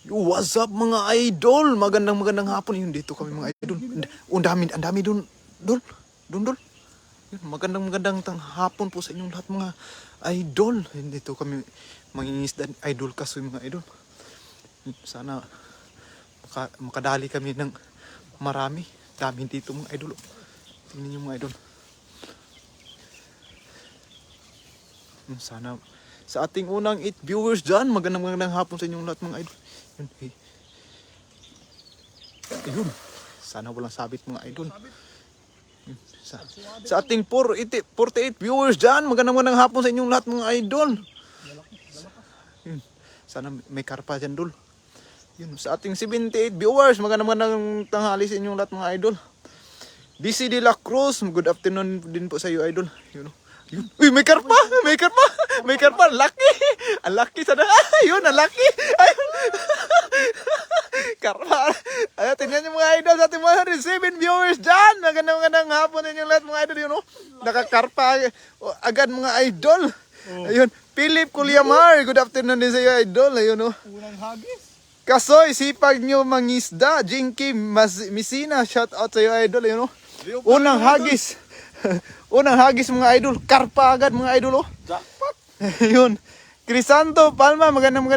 Yo, what's up mga idol? Magandang hapon. Yun, dito kami mga idol. Ang dami dun. Dol. Yun, magandang hapon po sa inyong lahat mga idol. Yun, dito kami mangingisda idol kaso mga idol. Sana makadali kami ng marami. Dami dito mga idol. Tingnan niyo mga idol. Sana sa ating unang 8 viewers dyan, magandang hapon sa inyong lahat mga idol. Yun, hey. Ayun. Sana walang sabit mga idol. Yun. Sa ating 48 viewers dyan, magandang hapon sa inyong lahat mga idol. Yun. Sana may karpa dyan dol. Yun. Sa ating 78 viewers, magandang tanghali sa inyong lahat mga idol. DC De La Cruz, good afternoon din po sa iyo idol. Yun. Yun. Uy, may karpa! Lucky! Ang lucky sana. Ayun, ang lucky! Ayun. Karpa. Ayun, tingnan niyo mga idol sa ating 107 viewers dyan. Magandang hapon ninyong lahat mga idol. Yun, oh. Nakakarpa agad mga idol. Ayun, Philip Culiamar. Good afternoon din sa iyo idol. Ayun, oh. Unang hagis. Kasoy, sipag nyo mangisda. Jinky Misina, shout out sa iyo idol. Ayun, oh. Unang hagis. Unang hagis mga idol. Karpa agad mga idol, oh. Jackpot. Yun. Crisanto Palma, magandang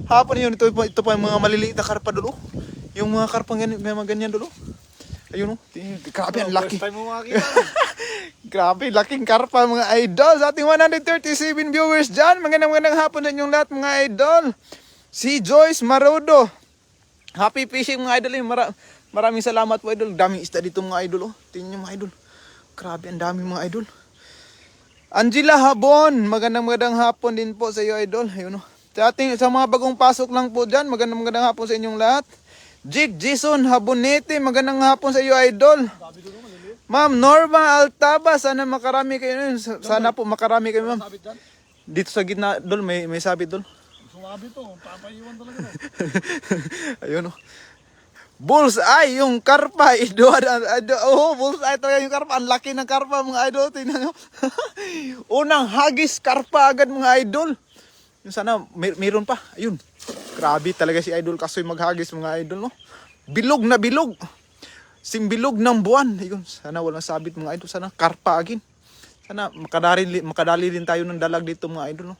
hapon yun. Ito pa yung mga maliliit na karpa dulo. Yung mga karpang ganyan, may mga ganyan dulo. Ayun, oh. Grabe, ang laki. First time mo makakita. Grabe, laking karpa mga idol. Sa ating 137 viewers dyan, magandang hapon sa inyong lahat mga idol. Si Joyce Marudo. Happy fishing mga idol. Maraming salamat po idol. Daming isda dito mga idol, oh. Tingnan nyo mga idol. Grabe, ang dami mga idol. Angela Habon, magandang hapon din po sa iyo idol. Ayun, oh. Sa mga bagong pasok lang po dyan, magandang hapon sa inyong lahat. Jake Jason Habonete, magandang hapon sa iyo idol. Ma'am Norma Altaba, sana makarami kayo. Sana po makarami kayo ma'am. Dito sa gitna dol, may sabit dol. Sumabi to, papaiwan talaga no. Ayun, oh. Bullseye yung karpa bullseye talaga yung karpa. Ang laki ng karpa mga idol. Tingnan nyo. Unang hagis karpa agad mga idol. Yung sana mayroon pa. Ayun. Grabe talaga si idol kasoy maghagis mga idol, no. Bilog na bilog. Simbilog ng buwan. Ayun. Sana walang sabit mga idol. Sana karpa agin. Sana makadali din tayo ng dalag dito mga idol, no.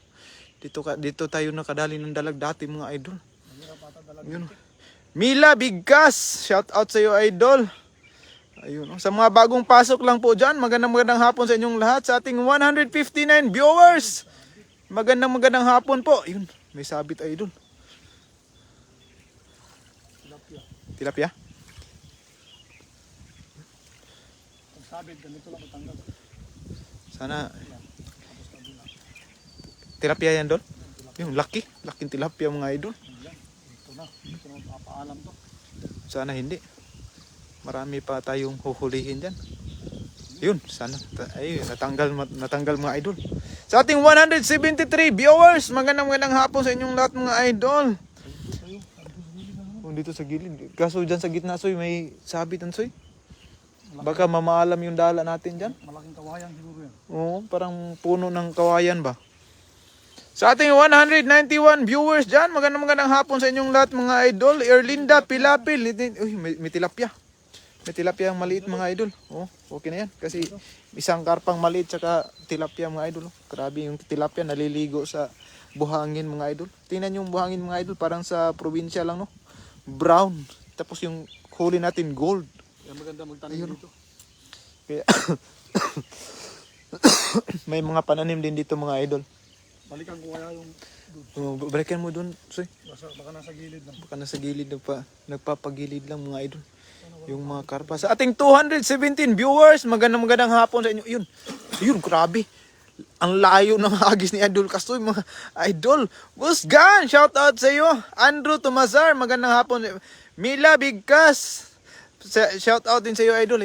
Dito tayo nakadali ng dalag dati mga idol. Ayun. Mila Bigkas, shout out sa iyo idol. Ayun, sa mga bagong pasok lang po diyan, magandang hapon sa inyong lahat. Sa ating 159 viewers, magandang hapon po. Ayun, may sabit idol. Tilapia? Ang sabit, ganito lang matanggal. Sana tilapia yan dol? Yung laking tilapia mga idol. Ito na papaalam to. Sana hindi. Marami pa tayong huhulihin dyan. Yun, sana. Ayun, natanggal mga idol. Sa ating 173 viewers, magandang hapon sa inyong lahat mga idol. Dito sa gilid. Kaso dyan sa gitna, soy, may sabitan, soy. Baka mamaalam yung dala natin dyan. Malaking kawayan siguro yan. Oo, parang puno ng kawayan ba. Sa ating 191 viewers dyan, magandang hapon sa inyong lahat mga idol. Erlinda Pilapil. Uy, may tilapia. May tilapia ang maliit mga idol. Oh, okay na yan. Kasi isang karpang maliit tsaka tilapia mga idol. Grabe yung tilapia naliligo sa buhangin mga idol. Tingnan yung buhangin mga idol. Parang sa probinsya lang, no? Brown. Tapos yung huli natin gold. Kaya maganda magtanim dito. Kaya may mga pananim din dito mga idol. Balikan ko kaya yung Balikan mo dun, soy. baka nasa gilid lang. Baka nasa gilid nagpapagilid lang mga idol. Yung mga karpa. Sa ating 217 viewers, magandang hapon sa inyo. Yun, grabe. Ang layo ng hagis ni Idol Kastoy, mga idol. Busgan, shout out sa iyo. Andrew Tomazar, magandang hapon. Mila Bigkas, shout out din sa iyo idol.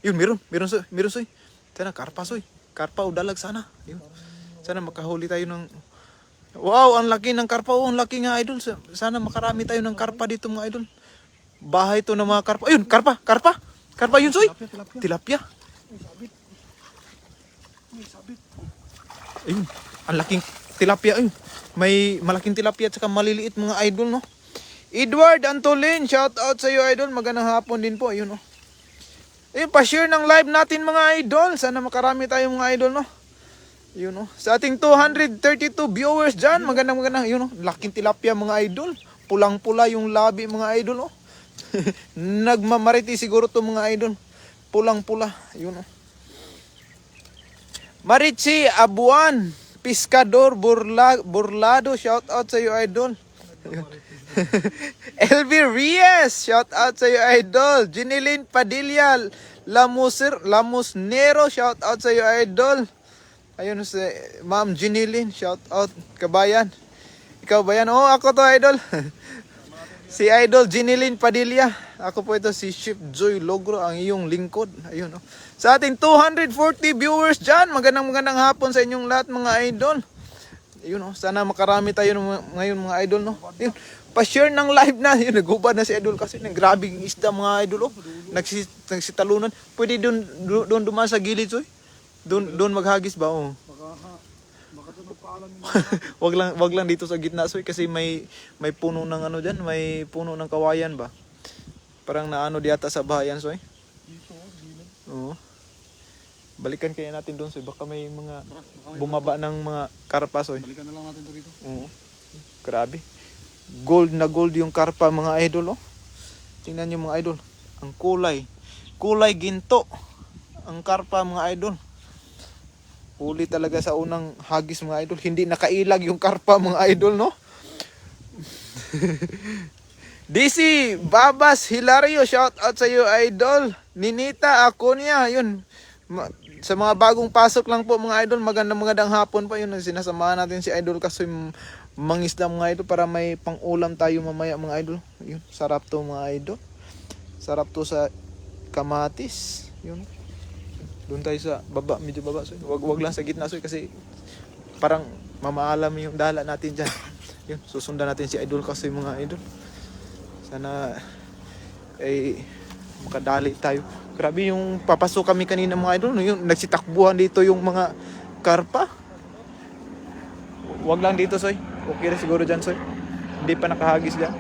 Yun, meron soy. Sana karpa soy. Karpa o dalag sana. Yun. Sana makahuli tayo ng... Wow, ang laki ng karpa. Oh, ang laki nga idol. Sana makarami tayo ng karpa dito mga idol. Bahay to ng mga karpa. Ayun, karpa. Karpa yun, soy. Tilapia. May sabit. Ayun, ang laking tilapia. Ayun. May malaking tilapia at saka maliliit mga idol, no? Edward Antolin, shout out sa iyo idol. Magandang hapon din po, ayun oh. Ayun, pa-share ng live natin mga idol. Sana makarami tayo mga idol, no? Yun, no? Sa ating 232 viewers dyan, magandang, yun, no? Laking tilapia mga idol. Pulang-pula yung labi mga idol, no? Nagmamariti siguro to mga idol. Pulang-pula, yun, no? Marichi Abuan, Piscador Burlado, shout out sa iyo idol. LV Reyes, shout out sa iyo idol. Jinilin Padilla Lamusnero, shout out sa iyo idol. Ayun si Ma'am Jinilin, shout out kabayan. Ikaw ba yan? Oh, ako to idol. Si idol Jinilin Padilla. Ako po ito si Chef Joy Logro, ang iyong lingkod. Ayun oh. Sa ating 240 viewers dyan, magandang hapon sa inyong lahat mga idol. Ayun oh, sana makarami tayo ngayon mga idol, no. Ayun, pa-share ng live na. Yun, nagubad na si idol kasi grabing isda mga idol, oh. Nagsitalunan. Pwede doon dumaan sa gilid, soy. Doon maghagis ba, oh. Baka ito nagpaalam yung wag lang dito sa gitna, soy, kasi may puno ng ano diyan, may puno ng kawayan ba. Parang naano diata sa bahayan, soy. dito, gilid. Oo. Balikan kaya natin doon, soy. Baka may mga bumaba ng mga karpa, soy. Balikan na lang natin ito rito. Oo. Grabe. Gold na gold yung karpa mga idol, oh. Tingnan niyo mga idol. Ang kulay ginto. Ang karpa mga idol. Huli talaga sa unang hagis mga idol. Hindi nakailag yung karpa mga idol, no? DC Babas Hilario, shout out sa iyo idol. Ninita Aconia, yun. Sa mga bagong pasok lang po mga idol, magandang hapon pa yun. Sinasamahan natin si idol kasi mangisda mga idol para may pang-ulam tayo mamaya mga idol. Yun, sarap to mga idol. Sarap to sa kamatis. Yun. Doon tayo sa baba, medyo baba. So, wag lang sa gitna, so, kasi parang mamaalam yung dala natin dyan. Yun, susundan natin si idol kasi mga idol. Sana ay makadali tayo. Grabe yung papasok kami kanina mga idol. Yung nagsitakbuhan dito yung mga karpa. Wag lang dito, soy. Okay na siguro dyan, soy. Hindi pa nakahagis dyan.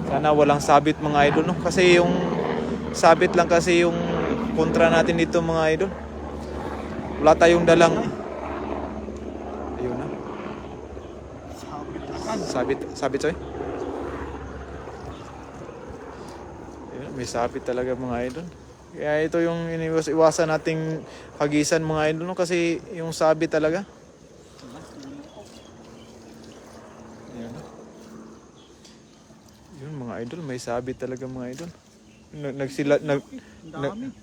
Sana walang sabit mga idol, no? Kasi yung sabit lang kasi yung kontra natin dito mga idol. Wala tayong dalang. Ayun na. Sabit, soy. Ayun, may sabit talaga mga idol. Kaya ito yung iwasan nating hagisan mga idol, no? Kasi yung sabit talaga. Yun mga idol, may sabit talaga mga idol.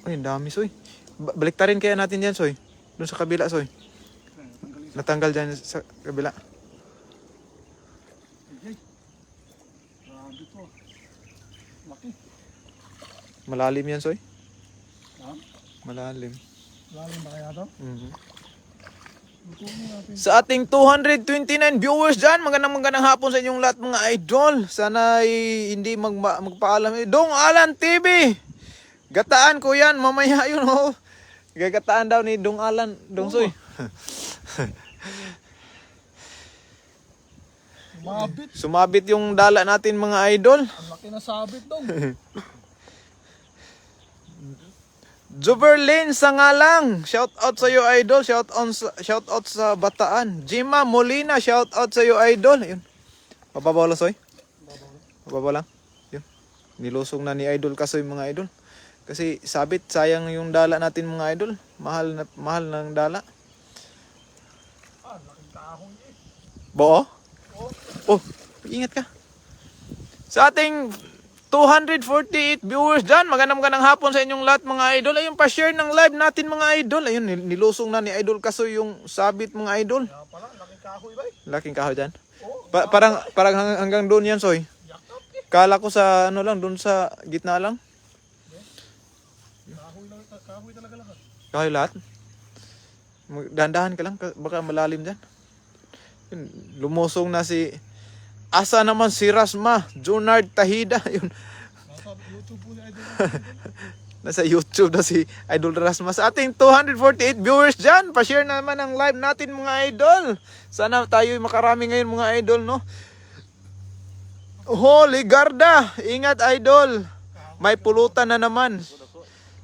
Ay, ang dami, soy. Baliktarin kaya natin yan, soy. Doon sa kabila, soy. Natanggal dyan sa kabila. Grabe to. Laki. Malalim yan, soy. Ha? Malalim. Lalim ba kaya to? Lutuin natin. Sa ating 229 viewers dyan, magandang hapon sa inyong lahat mga idol. Sana ay hindi magpaalam. Dong Alan TV! Gataan ko yan, mamaya yun, oh. Gagataan daw ni Dong Alan. Dong Soy. Sumabit yung dala natin mga idol. Ang laki na sabit dong. Juberlin Sangalang, shout out sa iyo idol, shout out sa Bataan. Jima Molina, shout out sa iyo idol. Ayun. Mababaw lang, soy. Mababaw lang. Yun. Nilusong na ni idol kasoy mga idol. Kasi sabit, sayang yung dala natin mga idol. Mahal ng dala. Laking kahon eh. Bo? Oh, ingat ka. Sa ating 248 viewers dyan, magandang hapon sa inyong lahat mga idol. Ayun, pa-share ng live natin mga idol. Ayun, nilusong na ni idol kasoy yung sabit mga idol. Kaya pala, laking kahoy ba eh? Laking kahoy dyan. Parang hanggang doon yan, soy. Kala ko sa ano lang, doon sa gitna lang. Kahoy talaga lahat. Kahoy lahat. Dahan-dahan ka lang, baka malalim dyan. Yun, lumusong na si... Asa naman si Rasma, Junard Tahida. Yun. Nasa YouTube po ni idol. Nasa YouTube na si Idol Rasma. Sa ating 248 viewers dyan, pa-share naman ang live natin mga idol. Sana tayo makarami ngayon mga idol, no? Holy Garda, ingat idol. May pulutan na naman.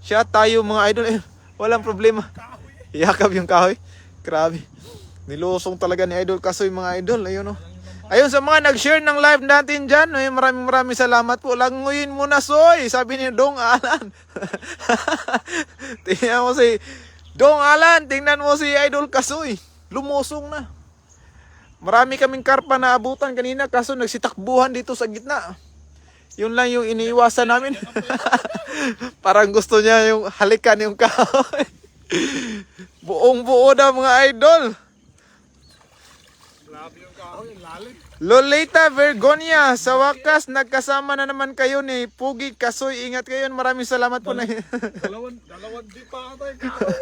Siya tayo mga idol. Walang problema. Yakap yung kahoy. Grabe. Nilusong talaga ni Idol Kasoy mga idol. Ayun, no? Ayun sa mga nag-share ng live natin dyan, maraming salamat po. Languyin mo na, Soy, sabi ni Dong Alan. Tingnan mo si Dong Alan, tingnan mo si Idol Kasoy. Lumusong na. Marami kaming karpa na abutan kanina, kaso nagsitakbuhan dito sa gitna. Yun lang yung iniiwasan namin. Parang gusto niya yung halikan yung kahoy. Buong buo na mga idol. Grabe yung kahoy, ang lalim. Lolita Vergonia, sa wakas nagkasama na naman kayo ni Pugi Kasoy. Ingat kayo. Maraming salamat po na. Dalawang di pa ata yung kahoy.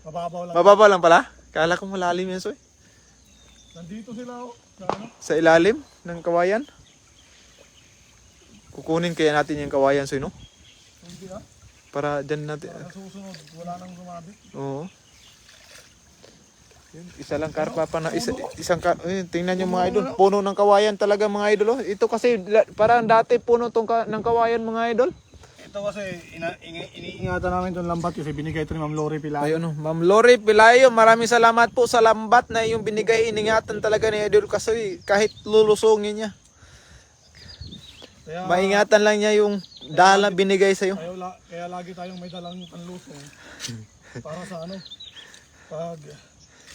Mababaw lang. Mababa lang pala. Kala ko malalim yan, Soy. Nandito sila oh. Sa ilalim ng kawayan. Kukunin kaya natin yung kawayan, Soy, no? Hindi ah. Para dyan natin. Sa susunod, wala nang sumabit. Oo. Yun, isa lang karpa pa na tingnan niyo mga idol, puno ng kawayan talaga mga idol. Oh. Ito kasi parang dati puno ng kawayan mga idol. Ito kasi iniingatan namin itong lambat kasi binigay ito ni Ma'am Lori Pilayo. Ayun, no. Ma'am Lori Pilayo, maraming salamat po sa lambat na yung binigay. Iningatan talaga ni Idol Kasoy kahit lulusungin niya. Kaya, Maingatan lang niya yung dala binigay sa'yo. kaya lagi tayong may dalang panlusong para sa ano, pag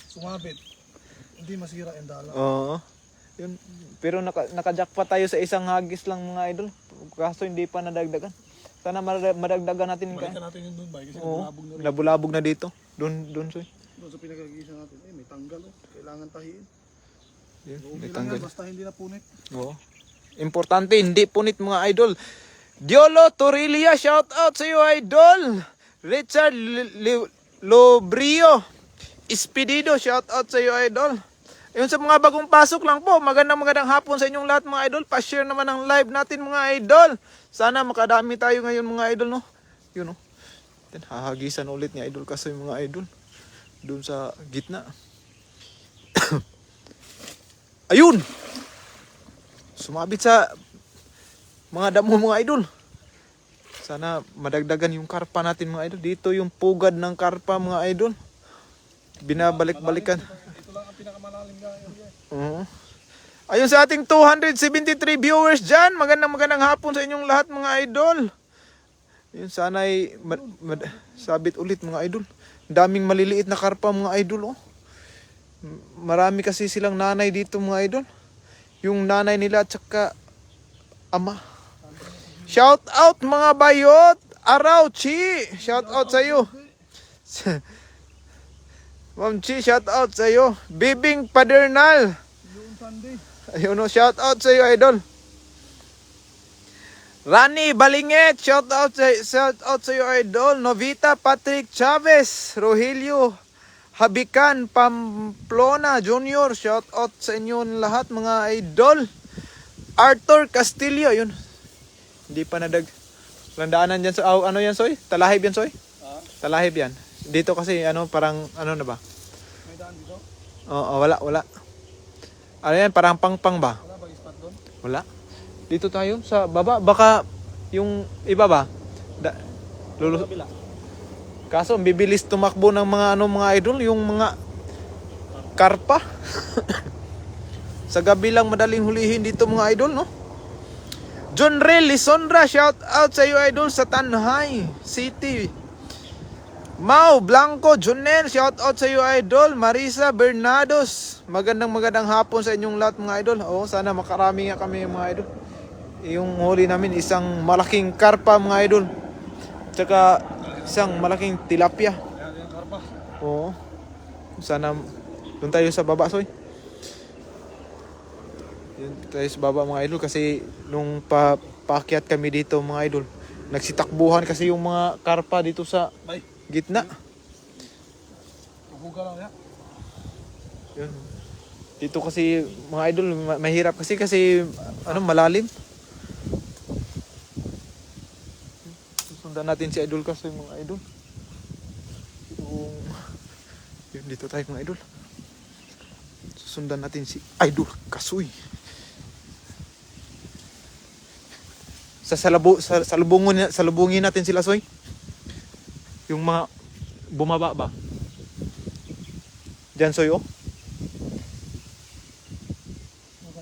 sumabit, hindi masira yung dala. Oo. Yun. Pero nakajackpot tayo sa isang hagis lang mga idol. Kaso hindi pa nadagdagan. Sana madagdagan natin. Balikan natin yung dun ba? Kasi Oo. nabulabog na rin. Nabulabog na dito. Doon, Soy. Doon sa pinagagisa natin, may tanggal oh. Kailangan tahiin. Yun, Okay may lang tanggal. yan, basta hindi na punit. Oo. Importante, hindi punit mga idol. Diolo Torilla, shout out sa iyo idol. Richard Lobrio Espedido, shout out sa iyo idol. Ayun sa mga bagong pasok lang po, magandang hapon sa inyong lahat mga idol. Pa-share naman ang live natin mga idol. Sana makadami tayo ngayon mga idol, no? Yun, no? Then, hahagisan ulit ni Idol Kasoy mga idol. Doon sa gitna. Ayun! Sumabit sa mga damo mga idol. Sana madagdagan yung karpa natin mga idol. Dito yung pugad ng karpa mga idol. Binabalik-balikan. Ito lang ang pinakamalalim guys. Oo. Ayun sa ating 273 viewers dyan. Magandang hapon sa inyong lahat mga idol. Yun sana ay sabit ulit mga idol. Daming maliliit na karpa mga idol. Oh. Marami kasi silang nanay dito mga idol. Yung nanay nila at saka ama. Shout out mga bayot. Araw, Chi. Shout out sa iyo. Ma'am Chi, shout out sa iyo. Bibing Padernal. Yung Sunday. Ayun, no, shout out sa iyo, idol. Rani Balinget, shout out sa iyo, idol. Novita Patrick Chavez, Rogelio Habikan Pamplona Junior, shout out sa inyo lahat mga idol. Arthur Castillo, yun. Hindi pa landaanan diyan sa ano yan, Soy? Talahib yan, Soy? Talahib yan. Dito kasi parang na ba? May daan dito? Oo, wala. Ano yan, parang pangpang ba? Wala ba spot doon? Wala. Dito tayo sa baba. Baka yung iba ba? Kabila. Kaso bibilis tumakbo ng mga idol, yung mga karpa. Sa gabi lang madaling hulihin dito mga idol, no? John Rel Lisondra, shout out sa iyo idol sa Tanhay City. Mau Blanco Junel, shout out sa iyo idol. Marisa Bernados, magandang hapon sa inyong lahat mga idol. Oo, sana makarami nga kami mga idol. Yung huli namin isang malaking karpa mga idol. Tsaka isang malaking tilapia. Ayan yung karpa. Oo. Sana doon tayo sa baba, Soy. Yun tayo sa baba mga idol kasi nung paakyat kami dito mga idol, nagsitakbuhan kasi yung mga karpa dito sa Bye. gitna. Huga lang yan. Yun. Dito kasi mga idol mahirap kasi malalim. Sundan natin si Idol Kasoy mga idol. Yun, dito tayo mga idol. Susundan natin si Idol Kasoy. Salubungin natin sila, Soy. Yung mga bumaba ba? Diyan, Soy, oh.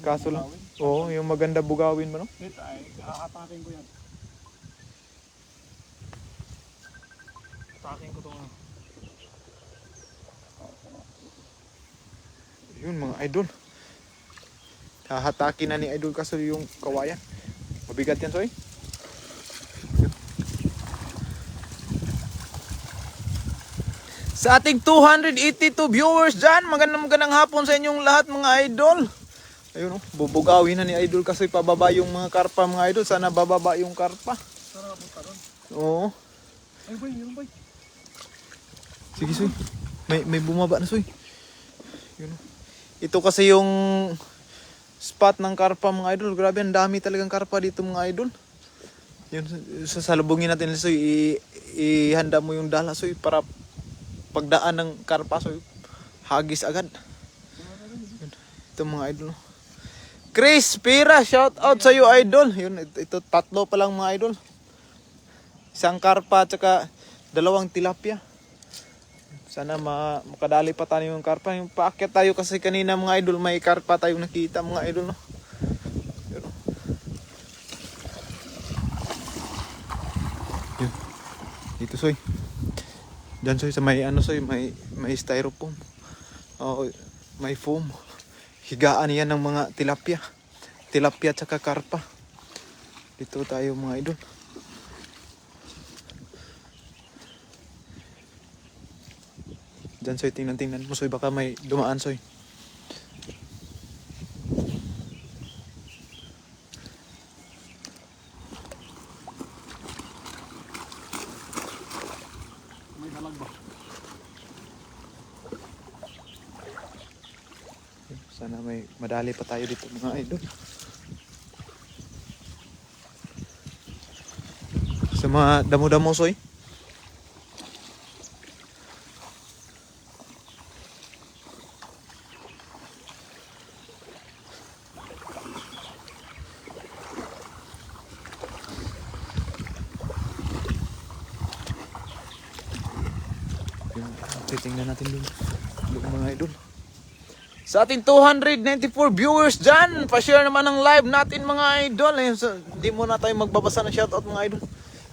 Kaso lang. Oo, yung maganda bugawin ba, no? Wait, ay, hatakin ko yan. Hatakin ko ito nga. Yun, mga idol. Hahatakin na ni Idol Kasoy yung kawayan. Mabigat yan, Soy. Sa ating 282 viewers dyan, magandang hapon sa inyong lahat mga idol. Ayun, oh, bubugawin na ni Idol Kasoy pababa yung mga karpa mga idol. Sana bababa yung karpa. Sana punta ron. Oo. Ay, boy, yun, boy. Sige, Soy. May bumaba na, Soy. Yun, oh. Ito kasi yung spot ng karpa mga idol. Grabe, ang dami talagang karpa dito mga idol. Yun, sasalubungin natin, Soy. Ihanda mo yung dala, Soy, para pagdaan ng karpa, Soy, hagis agad. Yun. Ito mga idol. Chris Pira, shout out sa iyo idol. Yun, ito tatlo pa lang mga idol. Isang karpa at saka 2 tilapia. Sana makadali pa tayo yung karpa. Yung paakyat tayo kasi kanina mga idol, may karpa tayong nakita mga idol, no. Yun. Yun. Dito, Soy. Diyan, Soy, sa may ano, Soy, may styrofoam. Oh, may foam. Higaan yan ng mga tilapia. Tilapia at saka karpa. Dito tayo mga idol. Diyan, Soy, tingnan mo, Soy, baka may dumaan, Soy. May dalag ba? Sana may madali pa tayo dito mga idol. Sa mga damo-damo, Soy. Titingnan natin dun mga idol. Sa ating 294 viewers dyan, pa-share naman ang live natin mga idol. Hindi muna tayo magbabasa ng shoutout mga idol.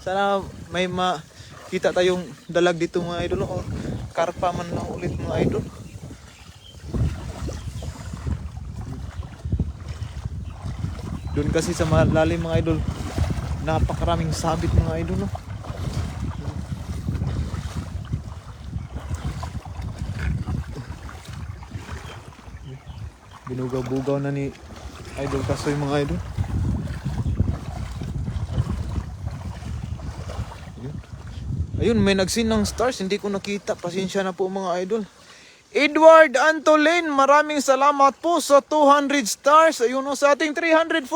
Sana may makita tayong dalag dito mga idol. O karpa man lang ulit mga idol. Doon kasi sa malalim mga idol, napakaraming sabit mga idol, no? Binugaw-bugaw na ni Idol Kasoy mga idol. Ayun, may nagsin ng stars, hindi ko nakita. Pasensya na po mga idol. Edward Antolin, maraming salamat po sa 200 stars. Ayun, sa ating 344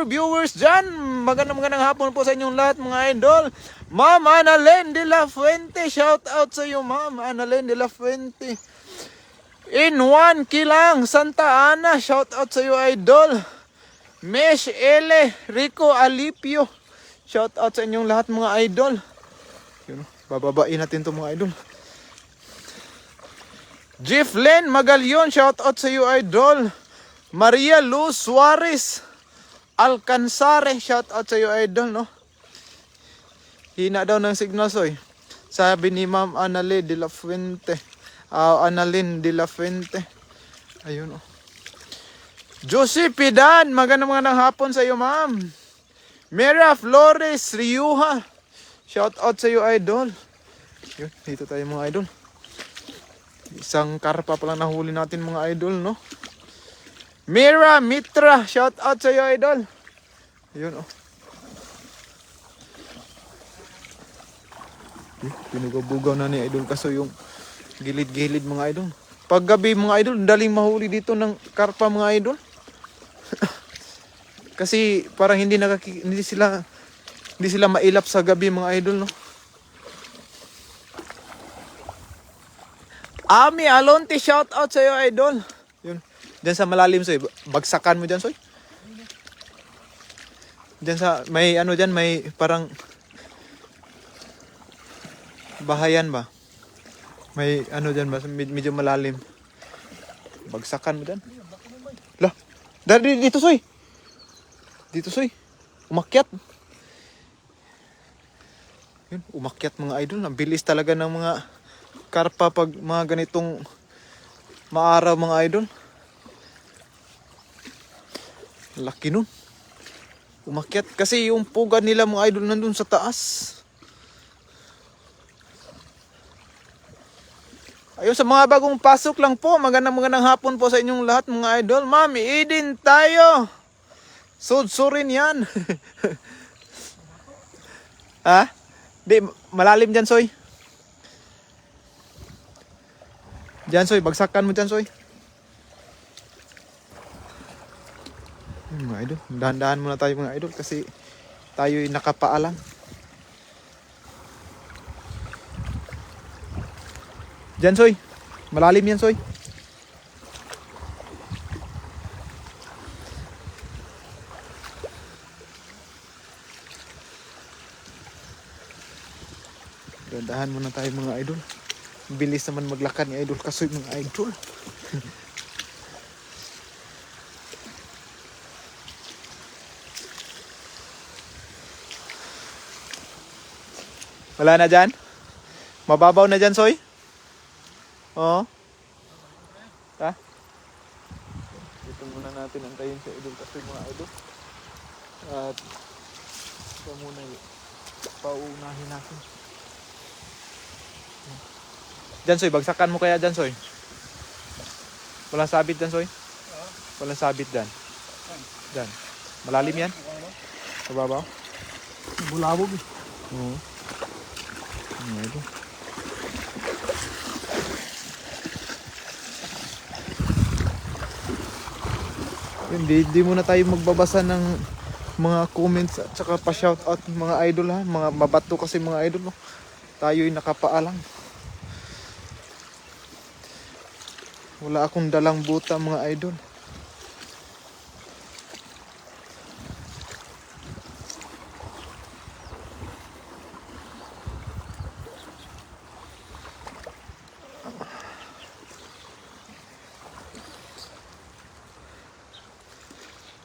viewers dyan. Magandang hapon po sa inyong lahat mga idol. Ma'am Annalyn de la Fuente, shout out sa iyo Ma'am Annalyn de la Fuente. In one Kilang, Santa Ana, shout out sa iyo idol. Mesh Ele, Rico Alipio, shout out sa inyong lahat mga idol. Yun, bababain natin to mga idol. Jefflen Magalyon, shout out sa iyo idol. Maria Luz Suarez Alcanzare, shout out sa iyo idol, no. Hina daw ng signal, Soy. Sabi ni Ma'am Annalyn de la Fuente. Annalyn de la Fuente. Ayun, oh. Josie Pidan, magandang hapon sa iyo, Ma'am. Mera Flores Riuha, shout out sa iyo idol. Yun, dito tayo mga idol. Isang karpa pa lang nahuli natin mga idol, no. Mira Mitra, shout out sa iyo idol. Ayun, oh. Pinugabugaw na ni Idol Kasoy yung gilid-gilid mga idol. Paggabi mga idol, daling mahuli dito ng karpa mga idol. Kasi parang hindi sila Hindi sila mailap sa gabi mga idol, no? Ami Alonte, shout out sa iyo, idol. Yun. Diyan sa malalim, Soy. Bagsakan mo diyan, Soy. Diyan sa may ano diyan, may parang bahayan ba? May ano diyan ba, medyo malalim. Bagsakan mo diyan. Lah, dari dito, Soy. Dito, Soy. Umakyat. Yun, umakyat mga idol. Ang bilis talaga ng mga karpa pag mga ganitong maaraw mga idol. Laki nun. Umakyat. Kasi yung pugad nila mga idol nandun sa taas. Ayun, sa mga bagong pasok lang po. Magandang hapon po sa inyong lahat mga idol. Ma'am, i-din tayo. Sudsurin yan. Ha? Di, malalim dyan, Soy. Dyan, Soy. Bagsakan mo dyan, Soy. Mga idol. Dahan-dahan muna tayo mga idol kasi tayo'y nakapaalang. Dyan, Soy. Malalim yan, Soy. Dahan muna tayo mga idol. Bilis naman maglakad ni idol Kasoy mga idol. Wala na dyan? Mababaw na dyan, Soy? Oo. Ha? Dito muna natin antayin sa idol Kasoy mga idol. At ito muna yung paunahin natin. Dyan, Soy, bagsakan mo kaya dyan, Soy. Walang sabit dyan, Soy. Walang sabit dyan. Dyan. Malalim yan? Mababaw? Bulabog eh. Oo. Ito. Hindi muna tayo magbabasa ng mga comments at saka pa-shoutout mga idol ha. Mga mabato kasi mga idol. No? Tayo'y nakapaalang. Wala akong dalang buta mga idol.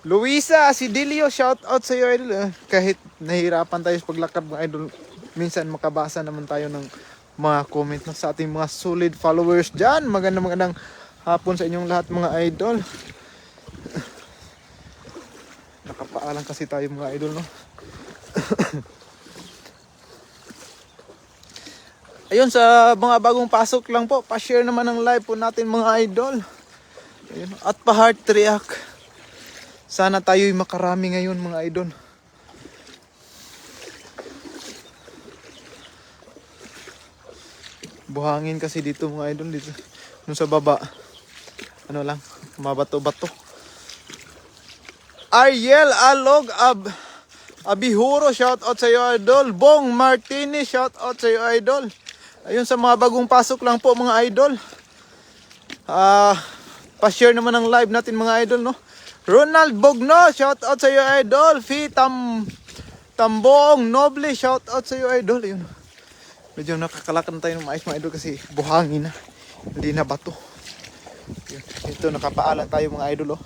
Luisa Asidilio, shout out sa iyo idol. Kahit nahihirapan tayo sa paglakad mga idol, minsan makabasa naman tayo ng mga comment na sa ating mga solid followers dyan. Magandang hapon sa inyong lahat mga idol. Nakapaalang kasi tayo mga idol, no? Ayun, sa mga bagong pasok lang po, pa-share naman ng live po natin mga idol. Ayun, at pa-heart react. Sana tayo'y makarami ngayon mga idol. Buhangin kasi dito mga idol, dito nung sa baba. Ano lang, mabato-bato. Ariel Alog Abihuro, shout out sa iyo idol. Bong Martinez, shout out sa iyo idol. Ayun, sa mga bagong pasok lang po mga idol. Pa-share naman ng live natin mga idol, no? Ronald Bogno, shout out sa iyo idol. Tambong Noble, shout out sa iyo idol. Ayun. Medyo nakakalakan tayo ng mais mga idol kasi buhangin na. Hindi na bato. Ito, nakapaalan tayo mga idol, oh.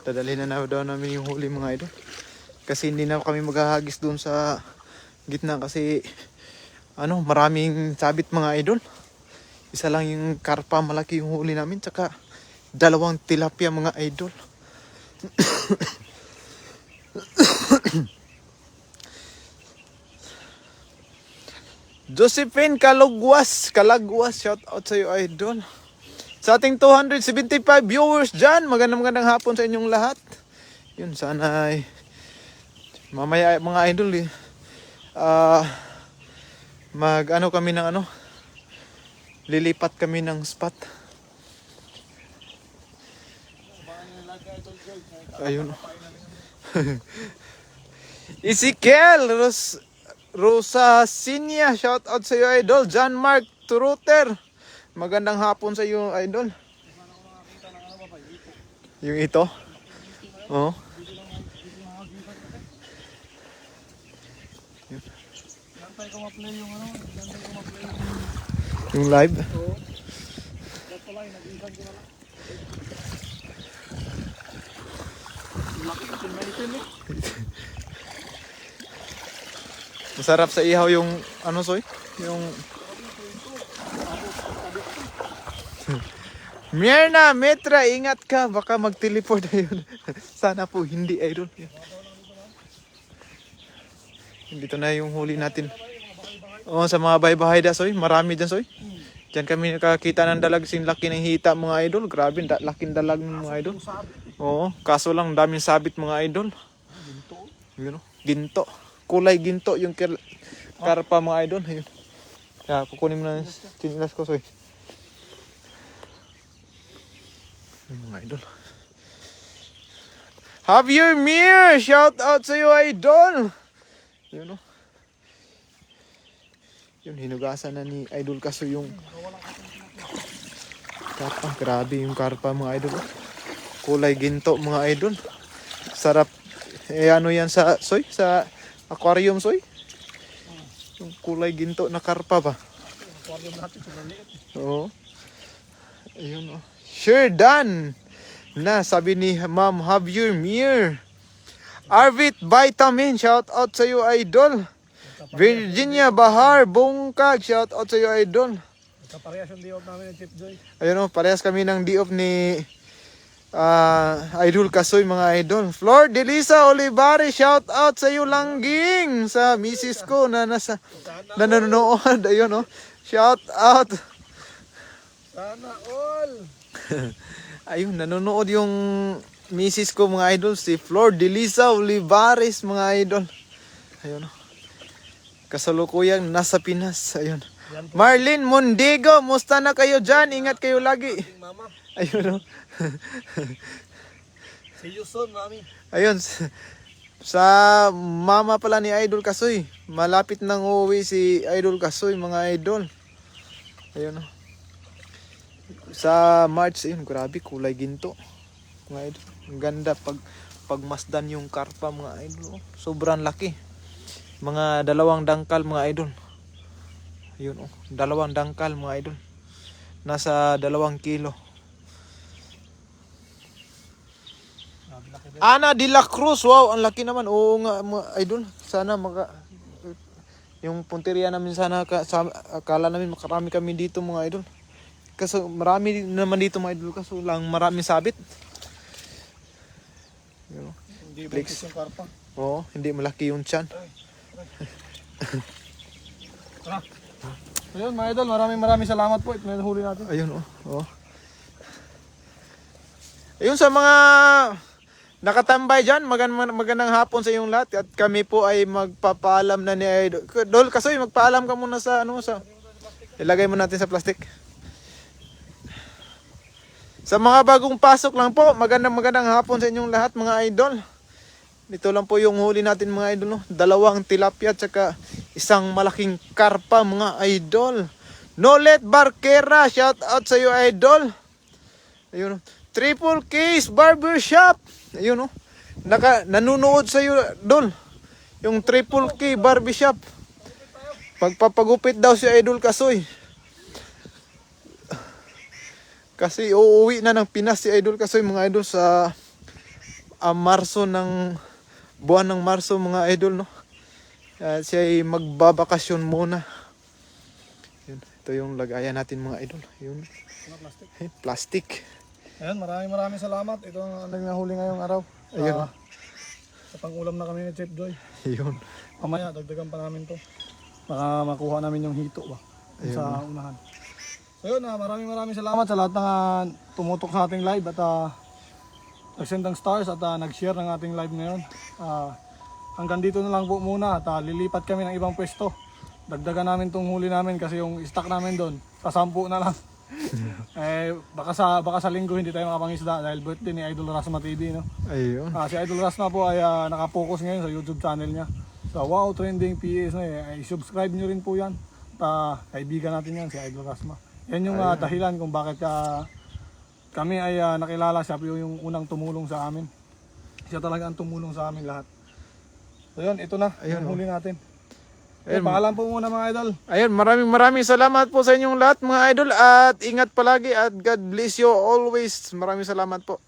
Dadalhin na daw namin yung huli mga idol. Kasi hindi na kami maghahagis doon sa gitna kasi maraming sabit mga idol. Isa lang yung karpa, malaki yung huli namin, tsaka 2 tilapia mga idol. Josephine Kalagwas, shout out sa iyo idol. Sa ating 275 viewers dyan, magandang hapon sa inyong lahat. Yun, sana ay mamaya mga idol mag-ano kami ng ano, lilipat kami ng spot. Ayun. Ezekiel Rosa Sinya, shout out sa iyo idol. John Mark Turuter, magandang hapon sa iyo idol. Yung ito? Oo. Gantay ko ma-play yung ano, gantay ko ma-play Yung live? Oo. Dapat pala, nag-isan ko na lang. Laki kasi may itin eh. Masarap sa ihaw yung ano soy? Yung Myrna, Metra, ingat ka, baka mag-teleport ayun. Sana po hindi idol. Dito na yung huli natin. Oh, sa mga bahay-bahay da soy, marami diyan soy. Diyan kami nakakita ng dalag sing laki ng hita mga idol. Grabe, laking dalag ng mga idol. Oo, kaso lang daming sabit mga idol. Ginto. Ginto. Kulay ginto yung karpa mga idol. Ayun. Kaya kukunin mo na yung chinilas ko soy. Mga idol. Javier Mir, shout out sa iyo idol. Yun o. Yun, hinugasan na ni idol kaso yung karpa. Grabe yung karpa mga idol. Kulay ginto mga idol. Sarap. Ano yan sa soy? Sa aquarium soy? Yung kulay ginto na karpa ba? Aquarium natin, sobrang liit. Oo. Ayun o. Sure done. Na sabi ni Ma'am Javier Mir. Arvit Vitamin, shout out sa iyo idol. Virginia Bahar Bungkag, shout out sa iyo idol. Kaparehas yung day-off namin ng Chip Joy. Ayun o, parehas kami ng day-off ni Idol Kasoy mga idol. Flor Delisa Olivares, shout out sa iyo langging. Sa misis ko na nanonood. Ayun o, shout out. Sana all. Ayun, nanonood yung misis ko mga idol, si Flor Delisa Olivares mga idol. Ayun o. Kasalukuyang nasa Pinas. Ayun. Marlene Mondigo, musta na kayo dyan? Ingat kayo lagi. Mama, Ayun o. see you soon, mami. Ayun. Sa mama pala ni Idol Kasoy. Malapit nang uuwi si Idol Kasoy mga idol. Ayun o. Sa March, ayun, grabe, kulay ginto. Mga idol. Ang ganda pagmasdan yung karpa mga idol. Sobrang laki. Mga 2 dangkal mga idol. Ayun oh, 2 dangkal mga idol. Nasa 2 kilo. Ana de la Cruz, wow, ang laki naman. Oo nga mga idol. Sana yung punteriya namin sana akala namin makarami kami dito mga idol. Kasi marami naman dito mga idol, kaso lang maraming sabit. Yun. Hindi buntis yung karpa. Oo, hindi malaki yung tiyan. Tara. Ayun mga idol, maraming salamat po. Ito na yung huli natin. Ayun oh. Oh. Ayun sa mga nakatambay dyan, magandang hapon sa inyong lahat. At kami po ay magpapaalam na ni Idol. Dol, Kasoy, magpaalam ka muna sa ano sa ilagay mo natin sa plastic. Sa mga bagong pasok lang po, magandang hapon sa inyong lahat mga idol. Dito lang po yung huli natin mga idol. No? 2 tilapia at saka 1 malaking karpa mga idol. Nolet Barquera, shout out sa iyo idol. Ayun, Triple Case Barbershop. Ayun oh. Nanonood sa iyo dol. Yung Triple K Barbershop. Pagpapagupit daw si Idol Kasoy. Kasi uuwi na ng Pinas si Idol Kasoy mga idol sa Marso ng buwan ng Marso mga idol no. Siya ay magbabakasyon muna. Yun, ito yung lagayan natin mga idol. Yun. Plastic. Plastic. Ayun, maraming salamat. Ito ang nahuli ngayong araw. Ayun. Sa pang-ulam na kami ni Chip Joy. Yun. Mamaya, dagdagan pa namin to. baka makuha namin yung hito ba sa unahan. So yun, maraming salamat sa lahat ng tumutok sa ating live at nag-send ng stars at nag-share ng ating live ngayon. Hanggang dito na lang po muna at lilipat kami ng ibang pwesto. Dagdagan namin tong huli namin kasi yung stock namin doon, kasampu na lang. Baka sa linggo hindi tayo makapangisda dahil birthday ni Idol Rasma TV, no? Ayun. Si Idol Rasma po ay nakapokus ngayon sa YouTube channel niya. So Wow Trending PS na i-subscribe nyo rin po yan. At kaibigan natin yan, si Idol Rasma. Yan yung dahilan kung bakit kami ay nakilala. Siya po yung unang tumulong sa amin. Siya talaga ang tumulong sa amin lahat. So yun, ito na, yung huli natin. Paalam po muna mga idol. Ayun, maraming salamat po sa inyong lahat mga idol at ingat palagi at God bless you always. Maraming salamat po.